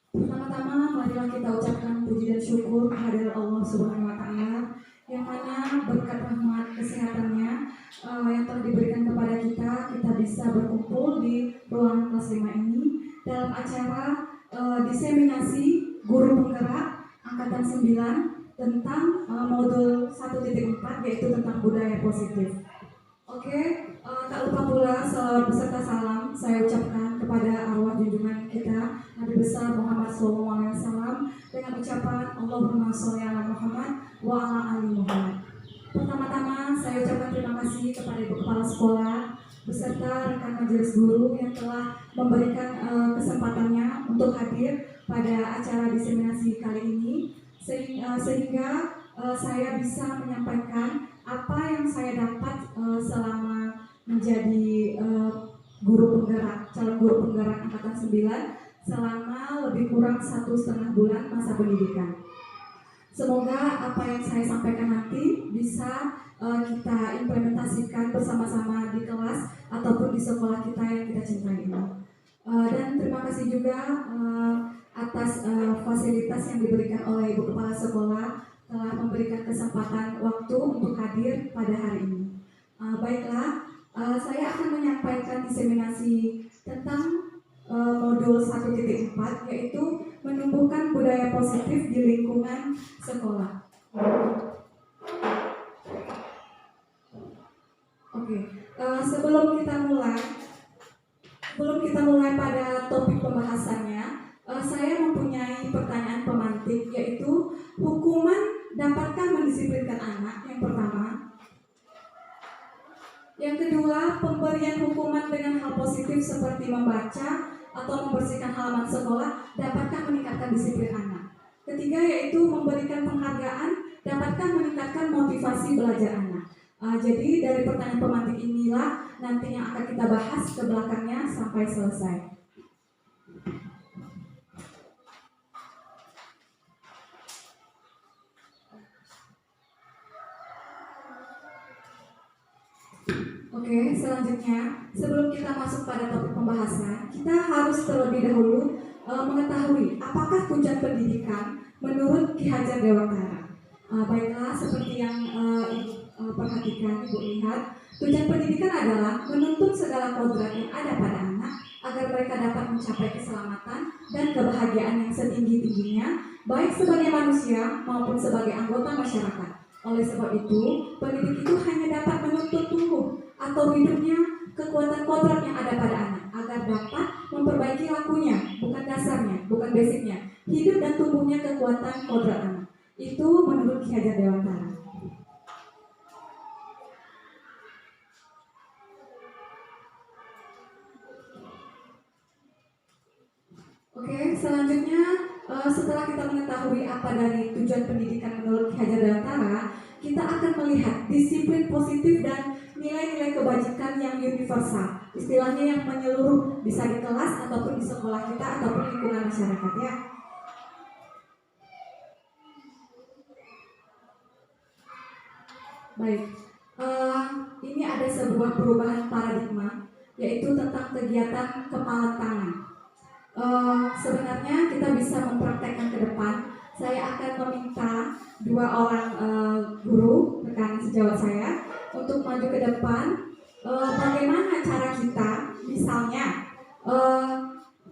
Pertama-tama, marilah kita ucapkan puji dan syukur kehadirat Allah Subhanahu wa Ta'ala, yang mana berkat rahmat kesehatannya yang telah diberikan kepada kita, kita bisa berkumpul di ruangan kelas 5 ini dalam acara diseminasi guru penggerak angkatan 9 tentang modul 1.4, yaitu tentang budaya positif. Oke, tak lupa pula salawat beserta salam saya ucapkan kepada arwah junjungan kita Nabi besar Muhammad SAW dengan ucapan Allahumma sholli ala Muhammad wa ala ali Muhammad. Pertama-tama saya ucapkan terima kasih kepada Ibu Kepala Sekolah beserta rekan majelis guru yang telah memberikan kesempatannya untuk hadir pada acara diseminasi kali ini sehingga saya bisa menyampaikan apa yang saya dapat selama menjadi calon guru penggerak angkatan 9 selama lebih kurang 1,5 bulan masa pendidikan. Semoga apa yang saya sampaikan nanti bisa kita implementasikan bersama-sama di kelas ataupun di sekolah kita yang kita cintai ini. Dan terima kasih juga atas fasilitas yang diberikan oleh Ibu Kepala Sekolah telah memberikan kesempatan waktu untuk hadir pada hari ini. Baiklah, saya akan menyampaikan diseminasi tentang modul 1.4, yaitu menumbuhkan budaya positif di lingkungan sekolah. Oke, sebelum kita mulai pada topik pembahasannya, saya mempunyai pertanyaan pemantik, yaitu hukuman dapatkah mendisiplinkan anak? Yang pertama. Yang kedua, pemberian hukuman dengan hal positif seperti membaca atau membersihkan halaman sekolah dapatkah meningkatkan disiplin anak? Ketiga, yaitu memberikan penghargaan dapatkah meningkatkan motivasi belajar anak? Jadi dari pertanyaan pemantik inilah nanti yang akan kita bahas ke belakangnya sampai selesai. Oke, selanjutnya sebelum kita masuk pada topik pembahasan, kita harus terlebih dahulu mengetahui apakah tujuan pendidikan menurut Ki Hajar Dewantara. Baiklah, seperti yang Ibu perhatikan, Ibu lihat, tujuan pendidikan adalah menuntut segala kodrat yang ada pada anak agar mereka dapat mencapai keselamatan dan kebahagiaan yang setinggi-tingginya, baik sebagai manusia maupun sebagai anggota masyarakat. Oleh sebab itu, pendidik itu hanya dapat menuntut tumbuh atau hidupnya kekuatan kodrat yang ada pada anak agar dapat memperbaiki lakunya, bukan dasarnya, bukan basicnya, hidup dan tumbuhnya kekuatan kodrat anak. Itu menurut Ki Hajar Dewantara. Oke, selanjutnya setelah kita mengetahui apa dari tujuan pendidikan menurut Ki Hajar Dewantara, kita akan melihat disiplin positif dan nilai-nilai kebajikan yang universal, istilahnya yang menyeluruh, bisa di kelas ataupun di sekolah kita ataupun lingkungan masyarakat ya. Baik, ini ada sebuah perubahan paradigma, yaitu tentang kegiatan kepala tangan. Sebenarnya kita bisa mempraktekkan ke depan. Saya akan meminta dua orang guru rekan sejawat saya untuk maju ke depan. Bagaimana cara kita, misalnya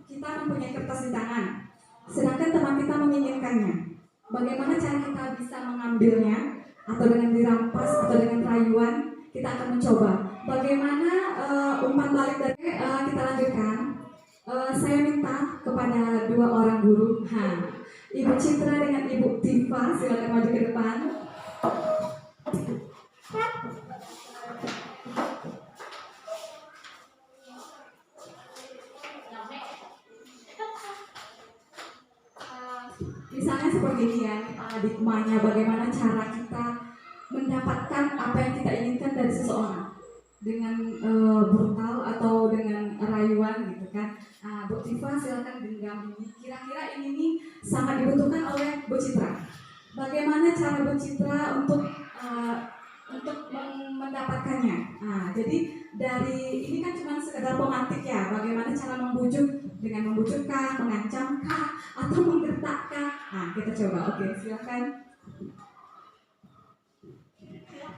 kita mempunyai kertas di tangan, sedangkan teman kita menginginkannya. Bagaimana cara kita bisa mengambilnya, atau dengan dirampas atau dengan rayuan? Kita akan mencoba. Bagaimana umpan balik dari kita lanjutkan. Saya minta kepada dua orang guru, Ibu Citra dengan Ibu Tifa, silakan maju ke depan. Misalnya seperti ini ya, paradigmanya bagaimana cara kita mendapatkan apa yang kita inginkan dari seseorang dengan brutal atau dengan rayuan gitu kan. Bu Tifa silakan genggam ini. Kira-kira ini nih sangat dibutuhkan oleh Bu Citra. Bagaimana cara Bu Citra untuk mendapatkannya? Jadi dari ini kan cuma sekedar pemantik ya. Bagaimana cara membujuk Dengan membujukkah, mengancamkah, atau menggertakkah? Nah, kita coba. Oke, silakan.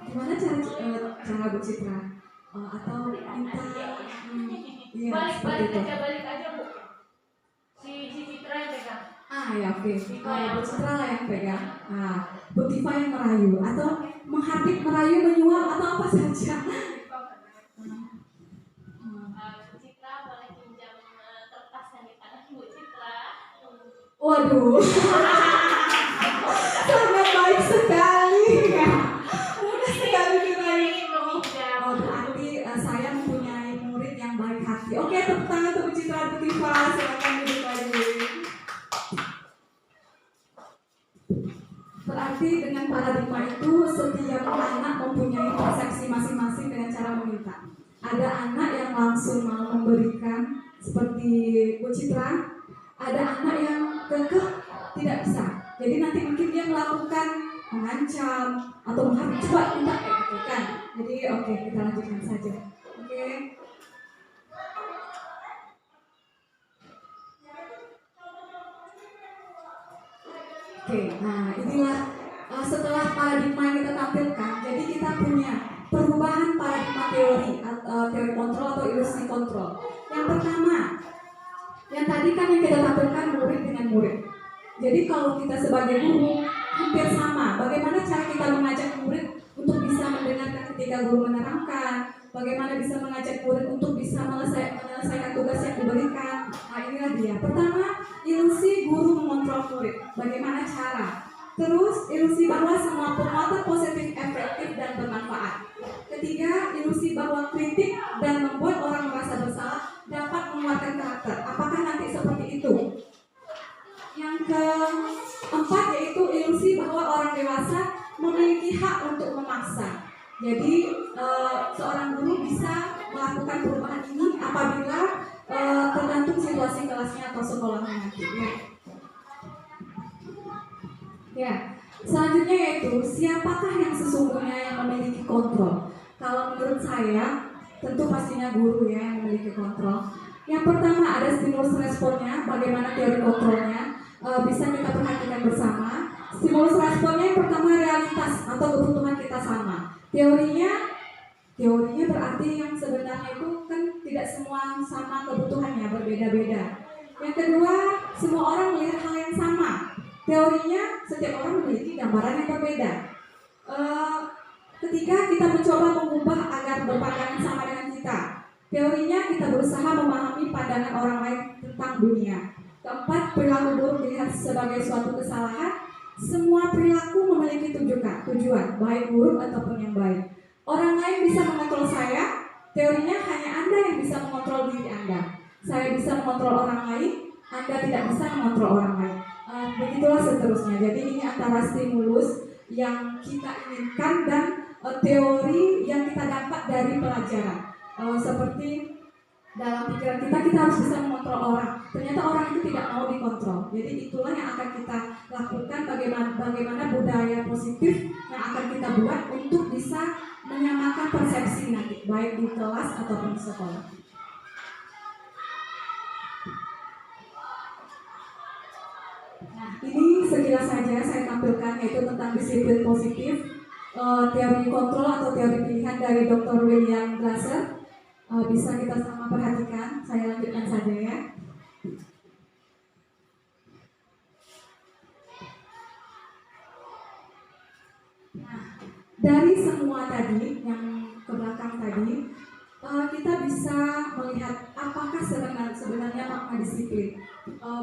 Gimana cara Bu Citra? Atau minta iya, balik aja Bu. Si Citra yang pegang. Ya oke. Bu Citra lah yang pegang. Bu Tifa yang merayu atau menghardik, merayu, menyuap atau apa saja. Bu Citra boleh pinjam kertas yang di tangan Bu Citra. Waduh. Sangat baik sekali ya. Mudah sekali dirayu. Berarti saya mempunyai murid yang baik hati. Oke, tepuk tangan untuk Bu Citra, Bu Tifa. Silakan duduk lagi. Berarti dengan paradigma itu setiap anak mempunyai persepsi masing-masing dengan cara meminta. Ada anak yang langsung mau memberikan seperti Bu Citra, ada anak yang kekeh tidak bisa. Jadi nanti mungkin dia melakukan mengancam atau menghardik, coba minta kayak gitu kan. Jadi oke, kita lanjutkan saja. Oke. Nah inilah setelah paradigma yang kita tampilkan, jadi kita punya perubahan paradigma teori kontrol atau ilusi kontrol. Yang pertama, yang tadi kan yang kita tampilkan murid dengan murid. Jadi kalau kita sebagai guru hampir sama, bagaimana cara kita mengajak murid untuk bisa mendengarkan ketika guru menerangkan, bagaimana bisa mengajak murid untuk bisa menyelesaikan tugas yang diberikan. Nah inilah dia. Pertama, ilusi guru mengontrol murid. Bagaimana cara? Terus, ilusi bahwa semua penguatan positif efektif dan bermanfaat. Ketiga, ilusi bahwa kritik dan membuat orang merasa bersalah dapat menguatkan karakter. Apakah nanti seperti itu? Yang keempat yaitu ilusi bahwa orang dewasa memiliki hak untuk memaksa. Jadi seorang guru bisa melakukan perubahan ini apabila tergantung situasi kelasnya atau sekolahnya nanti. Ya, selanjutnya yaitu siapakah yang sesungguhnya yang memiliki kontrol? Kalau menurut saya, tentu pastinya guru ya yang memiliki kontrol. Yang pertama ada stimulus responnya, bagaimana teori kontrolnya bisa kita perhatikan bersama. Stimulus responnya yang pertama realitas atau kebutuhan kita sama. Teorinya berarti yang sebenarnya itu kan tidak semua sama kebutuhannya, berbeda-beda. Yang kedua, semua orang melihat hal yang sama. Teorinya setiap orang memiliki gambaran yang berbeda. Ketiga, kita mencoba mengubah agar berpandangan sama dengan kita. Teorinya kita berusaha memahami pandangan orang lain tentang dunia. Keempat, perilaku buruk dilihat sebagai suatu kesalahan. Semua perilaku memiliki tujuan, baik buruk ataupun yang baik. Orang lain bisa mengontrol saya, teorinya hanya Anda yang bisa mengontrol diri Anda. Saya bisa mengontrol orang lain, Anda tidak bisa mengontrol orang lain. Begitulah seterusnya. Jadi ini antara stimulus yang kita inginkan dan teori yang kita dapat dari pelajaran. Seperti dalam pikiran kita harus bisa mengontrol orang. Ternyata orang itu tidak mau dikontrol. Jadi itulah yang akan kita lakukan, bagaimana budaya positif yang akan kita buat untuk bisa menyamakan persepsi nanti, baik di kelas ataupun di sekolah. Nah, ini sekilas saja saya tampilkan yaitu tentang disiplin positif, teori kontrol atau teori pilihan dari Dr. William Glasser. Bisa kita sama perhatikan, saya lanjutkan saja ya. Nah, dari semua tadi yang ke belakang tadi, kita bisa melihat apakah sebenarnya makna disiplin.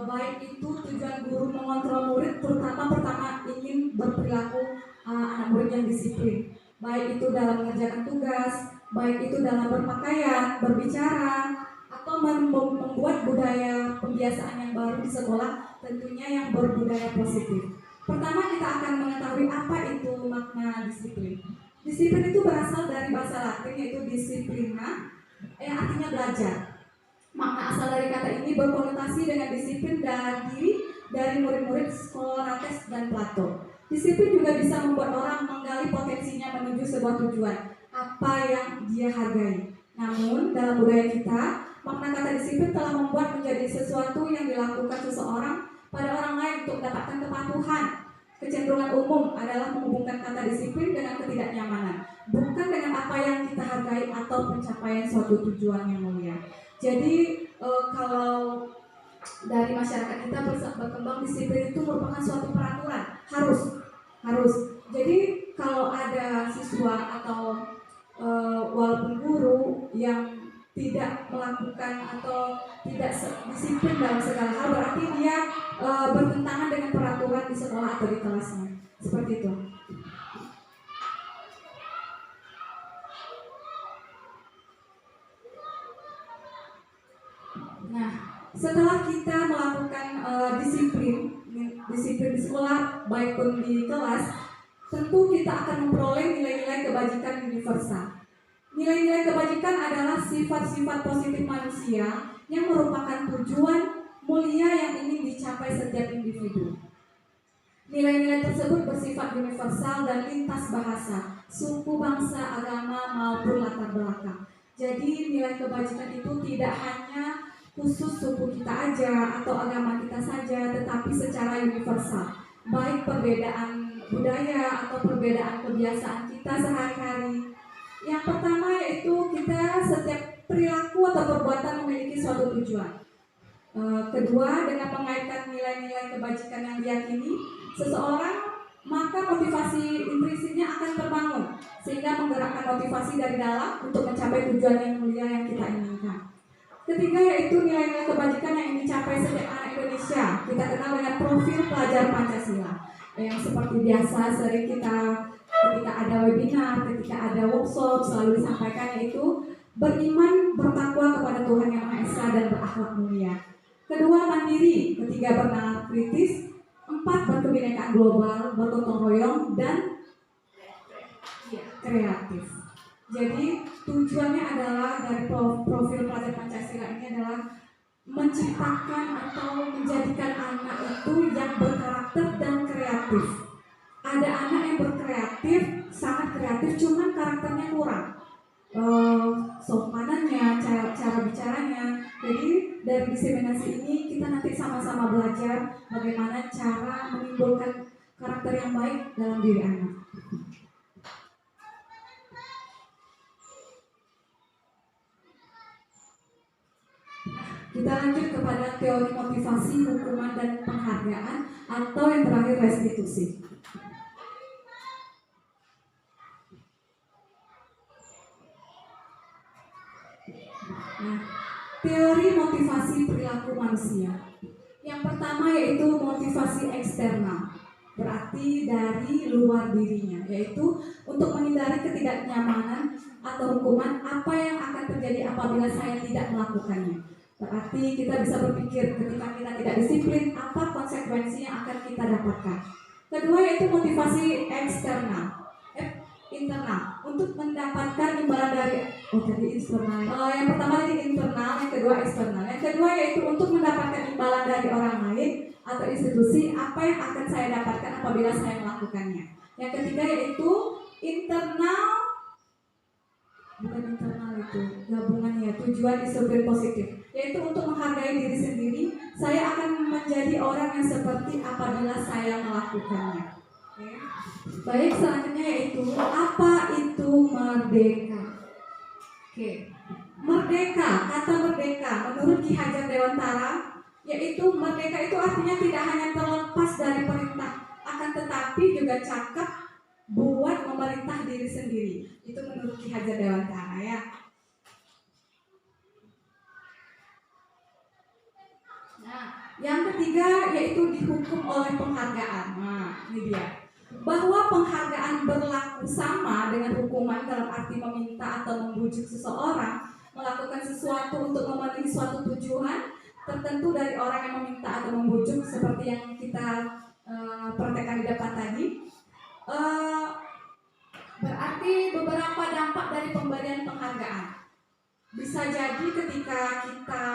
Baik itu tujuan guru mengontrol murid, terutama pertama ingin berperilaku anak murid yang disiplin. Baik itu dalam mengerjakan tugas, baik itu dalam berpakaian, berbicara, atau membuat budaya pembiasaan yang baru di sekolah, tentunya yang berbudaya positif. Pertama kita akan mengetahui apa itu makna disiplin. Disiplin itu berasal dari bahasa Latin yaitu disciplina, yang artinya belajar. Makna asal dari kata ini berkonotasi dengan disiplin dari murid-murid Socrates dan Plato. Disiplin juga bisa membuat orang menggali potensinya menuju sebuah tujuan, apa yang dia hargai. Namun dalam budaya kita, makna kata disiplin telah membuat menjadi sesuatu yang dilakukan seseorang pada orang lain untuk mendapatkan kepatuhan. Kecenderungan umum adalah menghubungkan kata disiplin dengan ketidaknyamanan, bukan dengan apa yang kita hargai atau pencapaian suatu tujuan yang mulia. Jadi kalau dari masyarakat kita berkembang, disiplin itu merupakan suatu peraturan, harus. Jadi kalau ada siswa atau walaupun guru yang tidak melakukan atau tidak disiplin dalam segala hal, berarti dia bertentangan dengan peraturan di sekolah atau di kelasnya. Seperti itu. Nah, setelah kita melakukan disiplin di sekolah baik pun di kelas, tentu kita akan memperoleh nilai-nilai kebajikan universal. Nilai-nilai kebajikan adalah sifat-sifat positif manusia yang merupakan tujuan mulia yang ingin dicapai setiap individu. Nilai-nilai tersebut bersifat universal dan lintas bahasa, suku, bangsa, agama, maupun latar belakang. Jadi nilai kebajikan itu tidak hanya khusus suku kita aja atau agama kita saja, tetapi secara universal. Baik perbedaan budaya atau perbedaan kebiasaan kita sehari-hari. Yang pertama yaitu kita setiap perilaku atau perbuatan memiliki suatu tujuan. Kedua, dengan mengaitkan nilai-nilai kebajikan yang diyakini seseorang, maka motivasi intrisinya akan terbangun sehingga menggerakkan motivasi dari dalam untuk mencapai tujuan yang mulia yang kita inginkan. Ketiga yaitu nilai-nilai kebajikan yang ingin dicapai setiap anak Indonesia. Kita kenal dengan profil pelajar Pancasila yang seperti biasa sering kita ketika ada webinar, ketika ada workshop selalu disampaikan, yaitu beriman, bertakwa kepada Tuhan Yang Maha Esa dan berakhlak mulia. Kedua, mandiri. Ketiga, bernalar kritis. Empat, berkebinekaan global, bergotong royong, dan kreatif. Jadi tujuannya adalah dari profil pelajar Pancasila ini adalah menciptakan atau menjadikan anak itu yang berkarakter dan kreatif. Ada anak yang berkreatif, sangat kreatif, cuman karakternya kurang, sopanannya, cara bicaranya. Jadi dari diseminasi ini kita nanti sama-sama belajar bagaimana cara menimbulkan karakter yang baik dalam diri anak. Kita lanjut kepada teori motivasi, hukuman, dan penghargaan, atau yang terakhir restitusi. Nah, teori motivasi perilaku manusia. Yang pertama yaitu motivasi eksternal, berarti dari luar dirinya, yaitu untuk menghindari ketidaknyamanan atau hukuman apa yang akan terjadi apabila saya tidak melakukannya. Berarti kita bisa berpikir ketika kita tidak disiplin, apa konsekuensi yang akan kita dapatkan. Kedua yaitu motivasi eksternal, internal, untuk mendapatkan imbalan dari eksternal. Yang pertama tadi internal, yang kedua eksternal. Yang kedua yaitu untuk mendapatkan imbalan dari orang lain atau institusi, apa yang akan saya dapatkan apabila saya melakukannya. Yang ketiga yaitu internal, bukan internal itu gabungannya, tujuan disiplin positif, yaitu untuk menghargai diri sendiri. Saya akan menjadi orang yang seperti apabila saya melakukannya. Baik, selanjutnya yaitu apa itu merdeka. Merdeka, kata merdeka menurut Ki Hajar Dewantara, yaitu merdeka itu artinya tidak hanya terlepas dari perintah, akan tetapi juga cakap buat memerintah diri sendiri. Itu menurut Ki Hajar Dewantara ya. Nah, yang ketiga yaitu dihukum oleh penghargaan. Nah, ini dia. Bahwa penghargaan berlaku sama dengan hukuman dalam arti meminta atau membujuk seseorang melakukan sesuatu untuk memenuhi suatu tujuan tertentu dari orang yang meminta atau membujuk, seperti yang kita praktekkan di depan tadi. Berarti beberapa dampak dari pemberian penghargaan. Bisa jadi ketika kita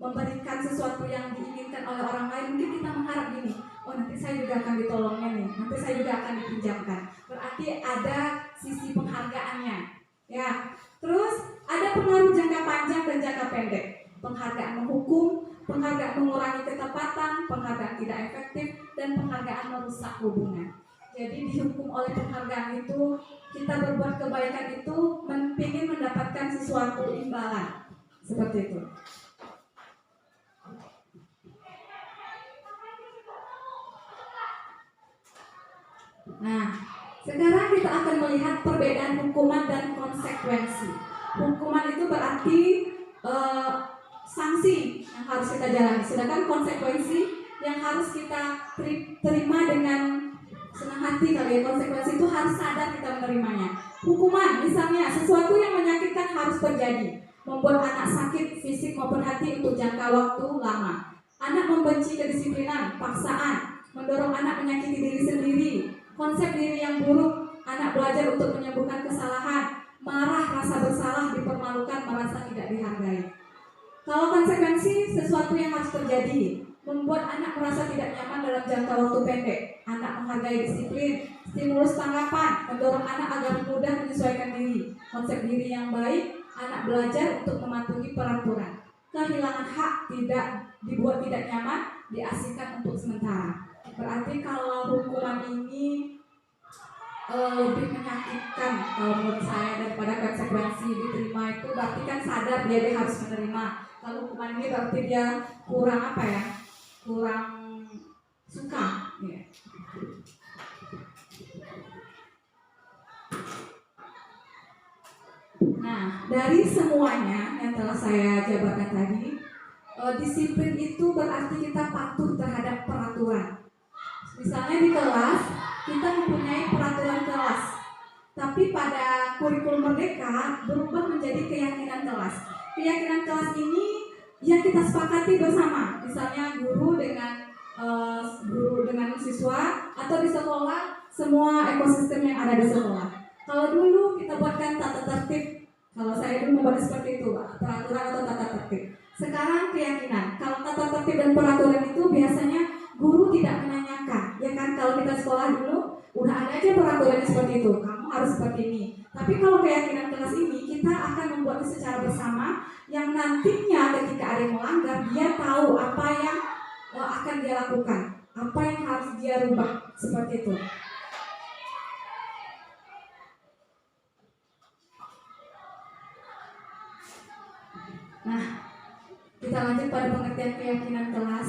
memberikan sesuatu yang diinginkan oleh orang lain, mungkin kita mengharap gini, oh nanti saya juga akan ditolongnya nih, nanti saya juga akan dipinjamkan. Berarti ada sisi penghargaannya. Ya. Terus pengaruh jangka panjang dan jangka pendek. Penghargaan menghukum, penghargaan mengurangi ketepatan, penghargaan tidak efektif, dan penghargaan merusak hubungan. Jadi dihukum oleh penghargaan itu, kita berbuat kebaikan itu ingin mendapatkan sesuatu imbalan. Seperti itu. Nah, sekarang kita akan melihat perbedaan hukuman dan konsekuensi. Hukuman itu berarti sanksi yang harus kita jalani, sedangkan konsekuensi yang harus kita terima dengan senang hati kali ya. Konsekuensi itu harus sadar kita menerimanya. Hukuman misalnya sesuatu yang menyakitkan harus terjadi, membuat anak sakit fisik maupun hati untuk jangka waktu lama. Anak membenci kedisiplinan, paksaan, mendorong anak menyakiti diri sendiri, konsep diri yang buruk, anak belajar untuk menyembuhkan kesalahan, marah, rasa bersalah, dipermalukan, merasa tidak dihargai. Kalau konsekuensi, sesuatu yang harus terjadi, membuat anak merasa tidak nyaman dalam jangka waktu pendek. Anak menghargai disiplin, stimulus tanggapan, mendorong anak agar mudah menyesuaikan diri. Konsep diri yang baik, anak belajar untuk mematuhi peraturan. Kehilangan hak, dibuat tidak nyaman, diasingkan untuk sementara. Berarti kalau hukuman ini lebih menyakitkan kalau menurut saya daripada konsekuensi diterima itu, berarti kan sadar dia harus menerima. Kalau hukuman ini berarti dia kurang kurang suka ya. Nah, dari semuanya yang telah saya jabarkan tadi, disiplin itu berarti kita patuh terhadap peraturan. Misalnya di kelas kita mempunyai peraturan kelas, tapi pada kurikulum merdeka berubah menjadi keyakinan kelas. Keyakinan kelas ini yang kita sepakati bersama, misalnya guru dengan siswa, atau di sekolah semua ekosistem yang ada di sekolah. Kalau dulu kita buatkan tata tertib, kalau saya dulu membuat seperti itu, peraturan atau tata tertib. Sekarang keyakinan. Kalau tata tertib dan peraturan itu biasanya guru tidak menanyakan, ya kan? Kalau kita sekolah dulu udah ada aja peraturannya seperti itu, kamu harus seperti ini. Tapi kalau keyakinan kelas ini kita akan membuatnya secara bersama, yang nantinya ketika ada yang melanggar, dia tahu apa yang akan dia lakukan, apa yang harus dia rubah, seperti itu. Nah, kita lanjut pada pengertian keyakinan kelas.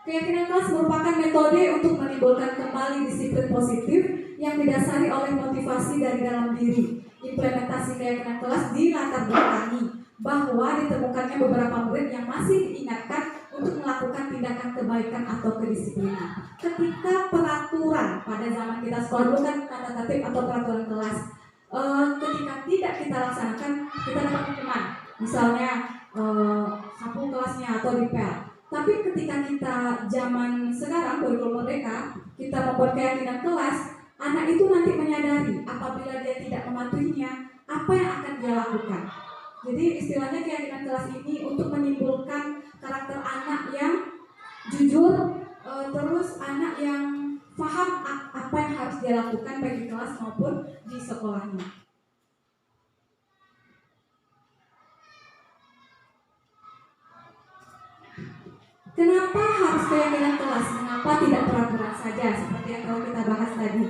Keyakinan kelas merupakan metode untuk menimbulkan kembali disiplin positif yang didasari oleh motivasi dari dalam diri. Implementasi keyakinan kelas dilatar belakangi bahwa ditemukannya beberapa murid yang masih diingatkan untuk melakukan tindakan kebaikan atau kedisiplinan. Ketika peraturan pada zaman kita sekolah dulu kan tata tertib atau peraturan kelas, ketika tidak kita laksanakan, kita dapat hukuman. Misalnya sapu kelasnya atau dipel. Tapi ketika kita zaman sekarang kurikulum merdeka, kita membuat keyakinan kelas, anak itu nanti menyadari apabila dia tidak mematuhinya, apa yang akan dia lakukan. Jadi istilahnya keyakinan kelas ini untuk menimbulkan karakter anak yang jujur, terus anak yang paham apa yang harus dia lakukan baik di kelas maupun di sekolahnya. Kenapa harus keyakinan kelas? Mengapa tidak peraturan saja seperti yang telah kita bahas tadi?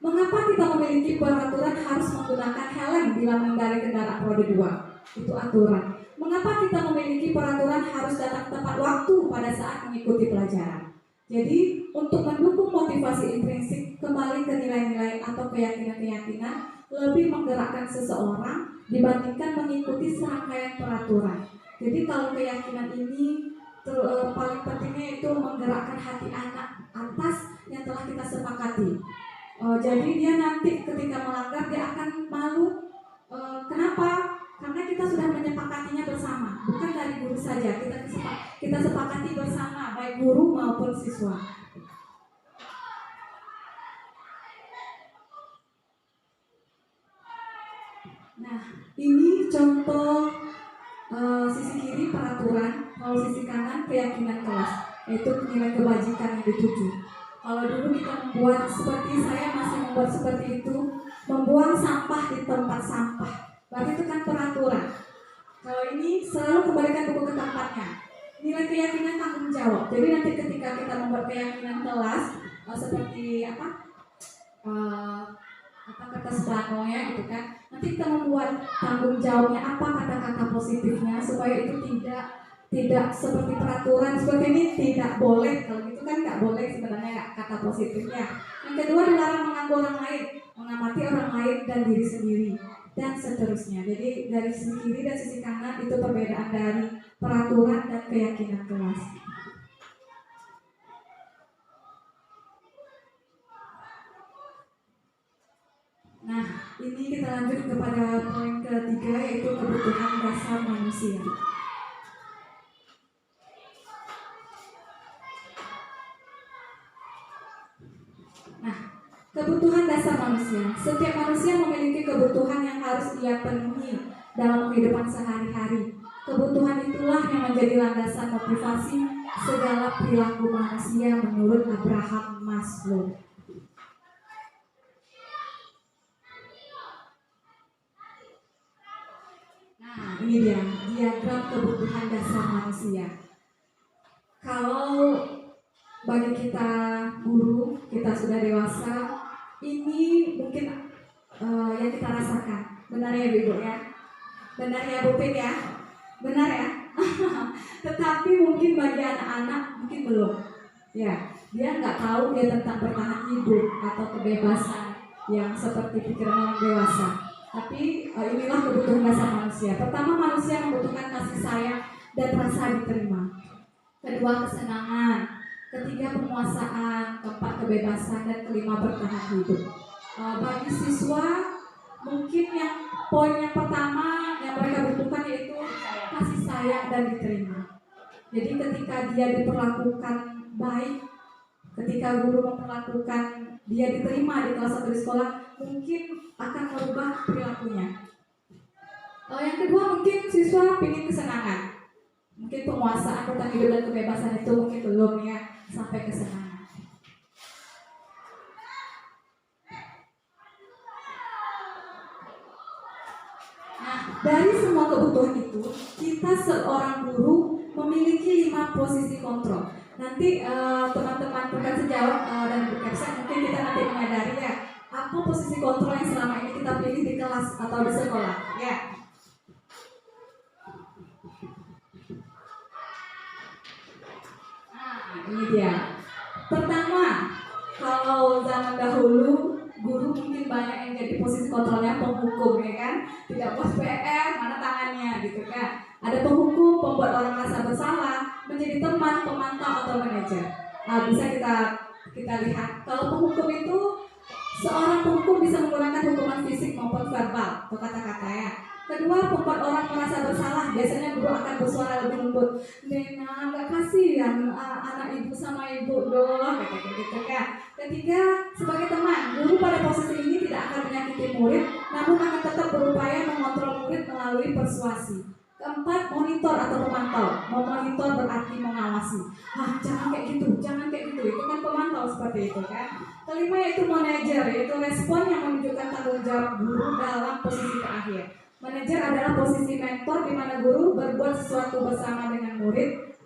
Mengapa kita memiliki peraturan harus menggunakan helm bila mengendarai kendaraan roda 2? Itu aturan. Mengapa kita memiliki peraturan harus datang tepat waktu pada saat mengikuti pelajaran? Jadi, untuk mendukung motivasi intrinsik kembali ke nilai-nilai atau keyakinan-keyakinan lebih menggerakkan seseorang dibandingkan mengikuti serangkaian peraturan. Jadi, kalau keyakinan ini paling pentingnya itu menggerakkan hati anak atas yang telah kita sepakati. Jadi dia nanti ketika melanggar dia akan malu. Kenapa? Karena kita sudah menyepakatinya bersama, bukan dari guru saja. Kita sepakati bersama, baik guru maupun siswa. Nah, ini contoh sisi kiri peraturan, kalau sisi kanan keyakinan kelas, yaitu nilai kebajikan yang dituju. Kalau dulu kita membuat seperti saya masih membuat seperti itu, membuang sampah di tempat sampah, berarti itu kan peraturan. selalu kembalikan buku ke tempatnya. Nilai keyakinan tanggung jawab. Jadi nanti ketika kita membuat keyakinan kelas seperti kertas planonya gitu kan, nanti kita membuat tanggung jawabnya apa, kata-kata positifnya, supaya itu tidak seperti peraturan seperti ini, tidak boleh. Kalau gitu kan nggak boleh sebenarnya kata positifnya. Yang kedua, dilarang mengganggu orang lain, mengamati orang lain dan diri sendiri, dan seterusnya. Jadi dari sisi kiri dan sisi kanan itu perbedaan dari peraturan dan keyakinan kelas. Nah, ini kita lanjut kepada poin ketiga, yaitu kebutuhan dasar manusia. Nah, kebutuhan dasar manusia. Setiap manusia memiliki kebutuhan yang harus ia penuhi dalam kehidupan sehari-hari. Kebutuhan itulah yang menjadi landasan motivasi segala perilaku manusia menurut Abraham Maslow. Nah, ini dia diagram kebutuhan dasar manusia. Kalau bagi kita guru, kita sudah dewasa, ini mungkin yang kita rasakan. Benar ya Ibu ya? Benar ya Bu Pin ya? Benar ya? Tetapi mungkin bagi anak-anak mungkin belum. Ya, dia nggak tahu dia tentang bertahan hidup atau kebebasan yang seperti pikiran orang dewasa. Tapi inilah kebutuhan dasar manusia. Pertama, manusia membutuhkan kasih sayang dan rasa diterima. Kedua, kesenangan. Ketiga, penguasaan. Keempat, kebebasan. Dan kelima, bertahan hidup. Bagi siswa, mungkin yang poin yang pertama yang mereka butuhkan yaitu kasih sayang dan diterima. Jadi ketika dia diperlakukan baik, ketika guru memperlakukan dia diterima di kelas atau di sekolah, mungkin akan merubah perilakunya. Yang kedua, mungkin siswa ingin kesenangan. Mungkin penguasaan, bertahan hidup dan kebebasan itu mungkin belum ya sampai kesenangan. Nah, dari semua kebutuhan itu, kita seorang guru memiliki 5 posisi kontrol. Nanti teman-teman bukan sejawat dan berkepset mungkin kita nanti menyadari ya apa posisi kontrol yang selama ini kita pilih di kelas atau di sekolah ya. Nah, ini dia. Pertama, kalau zaman dahulu guru mungkin banyak yang jadi posisi kontrolnya penghukum ya kan, tidak puas PR mana tangannya gitu kan. Ada penghukum, pembuat orang merasa bersalah, menjadi teman, pemantau atau manajer. Nah, bisa kita lihat kalau penghukum itu seorang penghukum bisa menggunakan hukuman fisik maupun verbal atau kata-kata ya. Kedua, pembuat orang merasa bersalah. Biasanya guru akan bersuara lebih lembut. Nena, nggak kasihan anak ibu sama ibu dong, kayak gitu kan. Ketiga, sebagai teman, guru pada posisi ini tidak akan menyakiti murid, namun akan tetap berupaya mengontrol murid melalui persuasi. Keempat, monitor atau pemantau. Memonitor berarti mengawasi. Jangan kayak gitu, jangan kayak gitu. Itu kan pemantau seperti itu kan. Kelima yaitu manajer, yaitu respon yang menunjukkan tanggung jawab guru dalam posisi terakhir. Manajer adalah posisi mentor di mana guru berbuat sesuatu bersama dengan murid,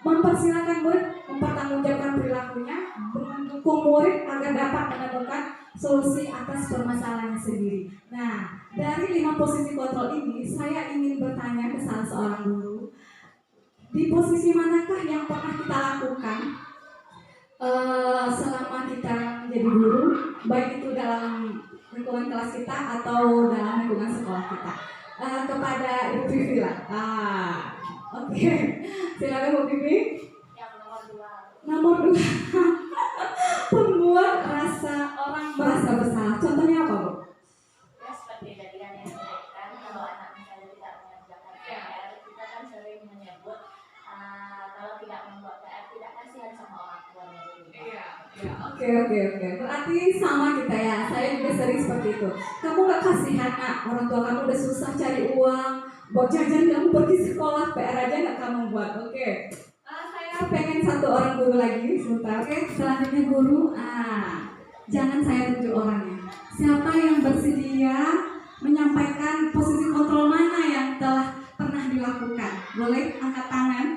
mempersilahkan murid mempertanggungjawabkan perilakunya, mendukung murid agar dapat menemukan solusi atas permasalahannya sendiri. Nah, dari 5 posisi kontrol ini, saya ingin bertanya ke salah seorang guru, di posisi manakah yang pernah kita lakukan selama kita menjadi guru, baik itu dalam lingkungan kelas kita atau dalam lingkungan sekolah kita. Kepada Ibu Vivi lah. Oke. Silakan Bu Vivi. Yang nomor 2. Nomor 2. Membuat orang merasa bersalah. Contohnya apa, Bu? Ya seperti tadi yang disampaikan, kalau anak misalnya tidak mengerjakan PR, kita kan sering menyebut kalau tidak membuat PR tidak kasihan sama orang tuanya dulu. Iya. Oke. Berarti sama kita ya. Saya juga sering seperti itu. Kamu gak kasihan nak, orang tua kamu udah susah cari uang, buat jajan kamu pergi sekolah, PR aja gak kamu buat. Oke. Saya pengen satu orang guru lagi sebentar. Oke. Selanjutnya guru. Jangan saya tunjuk orangnya. Siapa yang bersedia menyampaikan posisi kontrol mana yang telah pernah dilakukan? boleh angkat tangan.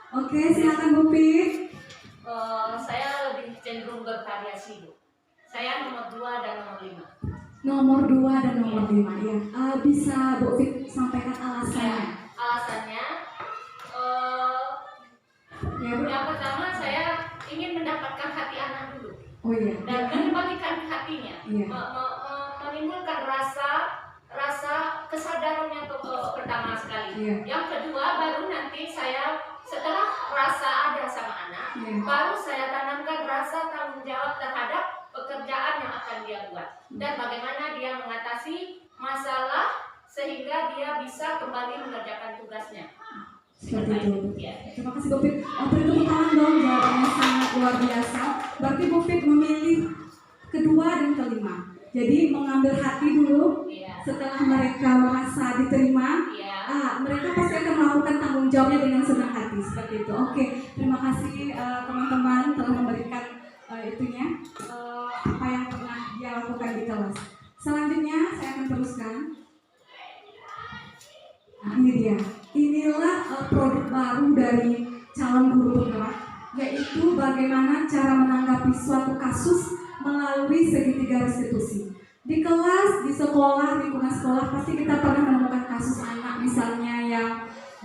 Oke, silakan Bu Pit. Saya lebih cenderung bervariasi, Bu. Saya nomor 2 dan nomor 5. Nomor 2 dan nomor 5 ya. Bisa Bu Pit sampaikan alasannya? Alasannya, Ya, Bu. yang pertama saya ingin mendapatkan hati anak dulu Oh iya. dan mengembalikan hatinya, Iya. menimbulkan rasa kesadarannya pertama sekali. Iya. Yang kedua baru nanti saya setelah rasa ada sama anak, Iya. baru saya tanamkan rasa tanggung jawab terhadap pekerjaan yang akan dia buat dan bagaimana dia mengatasi masalah sehingga dia bisa kembali mengerjakan tugasnya. Seperti itu. Ya. Terima kasih Bu Pit. Beri tepuk tangan dong, jawabannya sangat luar biasa. Berarti Bu Pit memilih kedua dan kelima. Jadi mengambil hati dulu. Iya. Setelah mereka merasa diterima, Iya. mereka pasti akan melakukan tanggung jawabnya dengan senang hati. Seperti itu. Oke, terima kasih teman-teman telah memberikan apa yang pernah dia lakukan di kelas. Selanjutnya saya akan teruskan. Nah, ini dia. Inilah produk baru dari calon guru penggerak, yaitu bagaimana cara menanggapi suatu kasus melalui segitiga restitusi. Di kelas, di sekolah, lingkungan sekolah pasti kita pernah menemukan kasus anak misalnya yang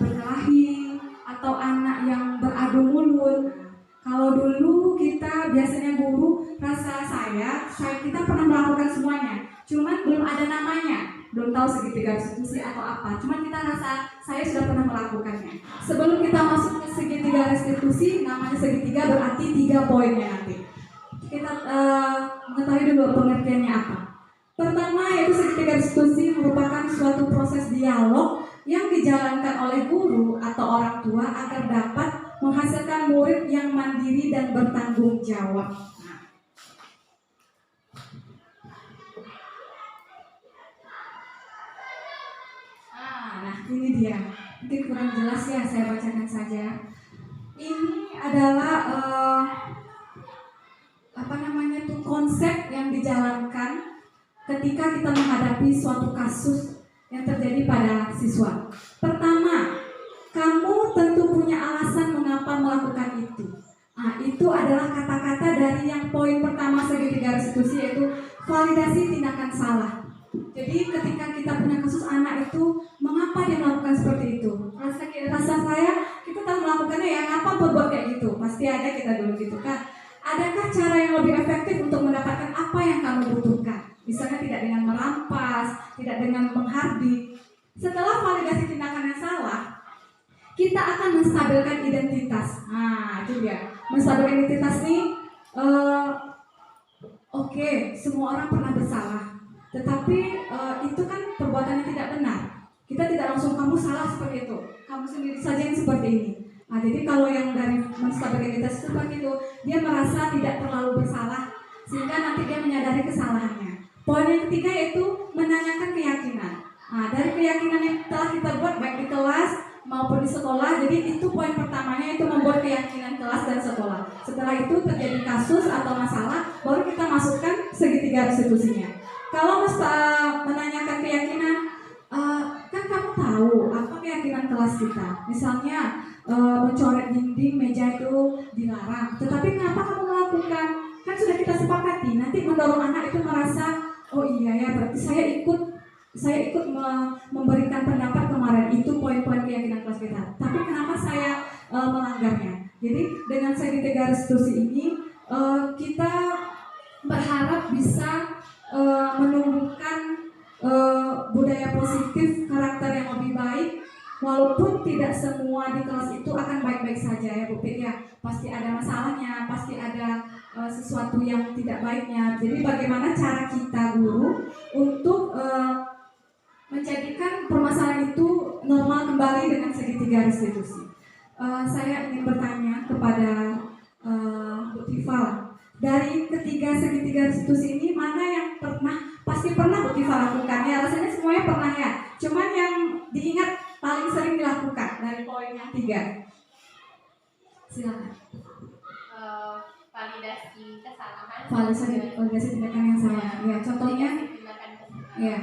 berkelahi atau anak yang beradu mulut. Kalau dulu kita biasanya guru, kita pernah melakukan semuanya, cuman belum ada namanya, belum tahu segitiga restitusi atau apa. Cuman kita rasa saya sudah pernah melakukannya. Sebelum kita masuk ke segitiga restitusi, namanya segitiga berarti 3 poinnya nanti. Kita mengetahui dulu pengertiannya apa. Pertama yaitu segitiga restitusi merupakan suatu proses dialog yang dijalankan oleh guru atau orang tua agar dapat menghasilkan murid yang mandiri dan bertanggung jawab. Nah, ini dia. Mungkin kurang jelas ya, saya bacakan saja. Ini adalah konsep yang dijalankan ketika kita menghadapi suatu kasus yang terjadi pada siswa. Pertama, kamu tentu punya alasan mengapa melakukan itu. Nah, itu adalah kata-kata dari yang poin pertama segitiga restitusi, yaitu validasi tindakan salah. Jadi ketika kita punya kasus anak itu, mengapa dia melakukan seperti itu? Rasa saya, kita telah melakukannya ya, ngapa buat kayak gitu? Pasti ada kita dulu gitu kan. Adakah cara yang lebih efektif untuk mendapatkan apa yang kamu butuhkan? Misalnya tidak dengan merampas, tidak dengan menghardik. Setelah validasi tindakan yang salah, kita akan menstabilkan identitas. Nah, itu dia. Menstabilkan identitas nih, oke, semua orang pernah bersalah. Tetapi itu kan perbuatan yang tidak benar. Kita tidak langsung kamu salah seperti itu, kamu sendiri saja yang seperti ini. Nah, jadi kalau yang dari menstabilkan identitas seperti itu, dia merasa tidak terlalu bersalah, sehingga nanti dia menyadari kesalahannya. Poin yang ketiga yaitu menanyakan keyakinan. Nah, dari keyakinan yang telah kita buat baik di kelas maupun di sekolah, jadi itu poin pertamanya, itu membuat keyakinan kelas dan sekolah. Setelah itu terjadi kasus atau masalah, baru kita masukkan segitiga restitusinya. Kalau menanyakan keyakinan, kan kamu tahu apa keyakinan kelas kita. Misalnya mencoret dinding meja itu dilarang, tetapi kenapa kamu melakukan? Kan sudah kita sepakati. Nanti mendorong anak itu merasa, oh iya ya, berarti saya ikut memberikan pendapat kemarin, itu poin-poin keyakinan kelas kita. Tapi kenapa saya melanggarnya? Jadi dengan segitiga restitusi ini kita berharap bisa menumbuhkan budaya positif, karakter yang lebih baik. Walaupun tidak semua di kelas itu akan baik-baik saja ya Bu Pit ya, pasti ada masalahnya, pasti ada sesuatu yang tidak baiknya. Jadi bagaimana cara kita guru untuk menjadikan permasalahan itu normal kembali dengan segitiga restitusi. Saya ingin bertanya kepada Bu Tifa, dari ketiga segitiga restitusi ini mana yang pasti pernah Bu Tifa lakukan ya? Rasanya semuanya pernah ya, cuman yang diingat paling sering dilakukan dari poin yang 3. Silakan. Validasi kesalahan. Validasi tindakan yang salah. Ya, contohnya. Ya.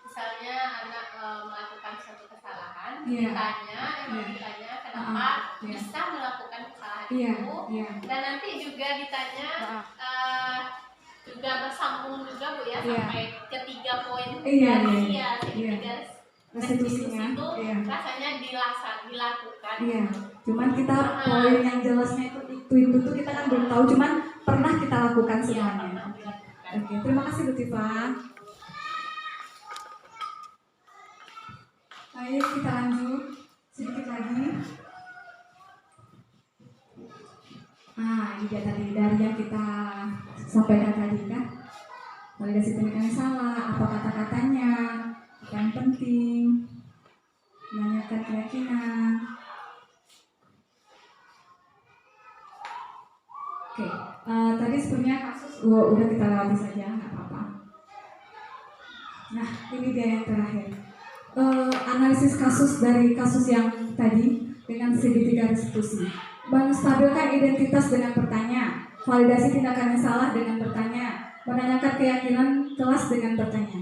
Misalnya anak melakukan suatu kesalahan, Ya. ditanya, yang mau ditanya kenapa Iya. bisa melakukan kesalahan Iya, itu, iya. dan nanti juga ditanya juga bersambung juga Bu ya Iya. sampai ketiga poin Iya, dari iya. segitiga Restitusinya, itu iya. rasanya dilakukan. Iya, cuman kita poin yang jelasnya itu tuh kita kan belum tahu, cuman pernah kita lakukan Iya, semuanya. pernah dilakukan. Oke, terima kasih Bu Tifa. Baik, kita lanjut sedikit lagi. Ini dia tadi dari yang kita sampaikan tadi kan. Validasi pernikahan yang salah, apa kata-katanya, apa yang penting, menanyakan keyakinan. Oke, tadi sebenarnya kasus udah kita lewati saja, nggak apa-apa. Nah, ini dia yang terakhir. Analisis kasus dari kasus yang tadi dengan segitiga restitusi. Menstabilkan identitas dengan bertanya, validasi tindakan yang salah dengan bertanya, menanyakan keyakinan kelas dengan bertanya.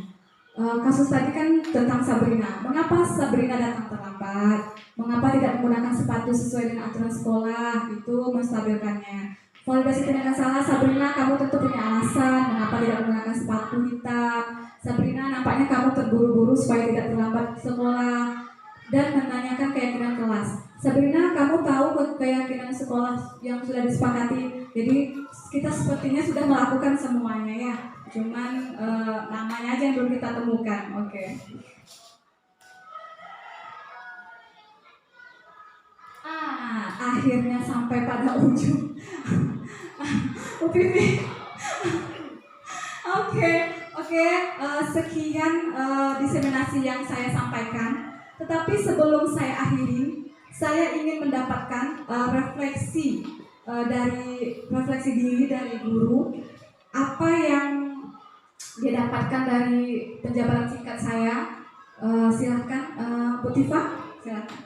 Kasus tadi kan tentang Sabrina. Mengapa Sabrina datang terlambat? Mengapa tidak menggunakan sepatu sesuai dengan aturan sekolah? Itu menstabilkannya. Validasi tindakan salah, Sabrina, kamu tentu punya alasan mengapa tidak menggunakan sepatu hitam. Sabrina, nampaknya kamu terburu-buru supaya tidak terlambat sekolah. Dan menanyakan keyakinan kelas. Sabrina, kamu tahu keyakinan sekolah yang sudah disepakati. Jadi kita sepertinya sudah melakukan semuanya ya. Cuman namanya aja yang belum kita temukan. Oke. Akhirnya sampai pada ujung. Upipi. Oke, sekian diseminasi yang saya sampaikan. Tetapi sebelum saya akhiri, saya ingin mendapatkan refleksi diri dari guru. Apa yang dia dapatkan dari penjabaran singkat saya? Silakan, Bu Tifa, silakan.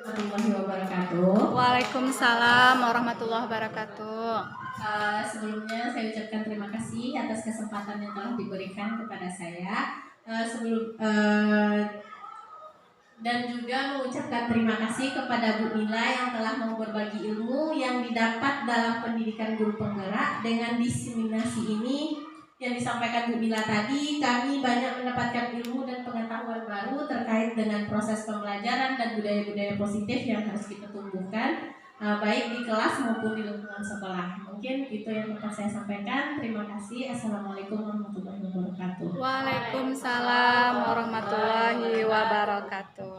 Warahmatullahi wabarakatuh. Waalaikumsalam warahmatullahi wabarakatuh. Sebelumnya saya ucapkan terima kasih atas kesempatan yang telah diberikan kepada saya. Dan juga mengucapkan terima kasih kepada Bu Mila yang telah mau berbagi ilmu yang didapat dalam pendidikan guru penggerak. Dengan diseminasi ini yang disampaikan Bu Mila tadi, kami banyak mendapatkan ilmu dan pengetahuan baru terkait dengan proses pembelajaran dan budaya-budaya positif yang harus kita tumbuhkan, baik di kelas maupun di lingkungan sekolah. Mungkin itu yang dapat saya sampaikan. Terima kasih. Assalamualaikum warahmatullahi wabarakatuh. Waalaikumsalam warahmatullahi wabarakatuh.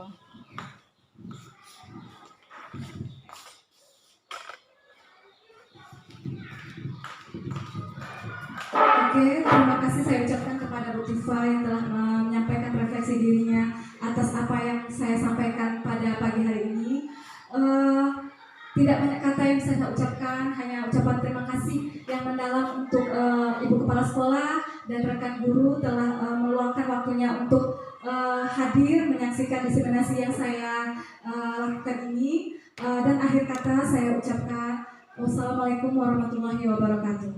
Oke, terima kasih saya ucapkan kepada Bu Tifa yang telah menyampaikan refleksi dirinya atas apa yang saya sampaikan pada pagi hari ini. Tidak banyak kata yang bisa saya ucapkan, hanya ucapan terima kasih yang mendalam untuk Ibu Kepala Sekolah dan rekan guru telah meluangkan waktunya untuk hadir menyaksikan diseminasi yang saya lakukan ini. Dan akhir kata saya ucapkan wassalamualaikum warahmatullahi wabarakatuh.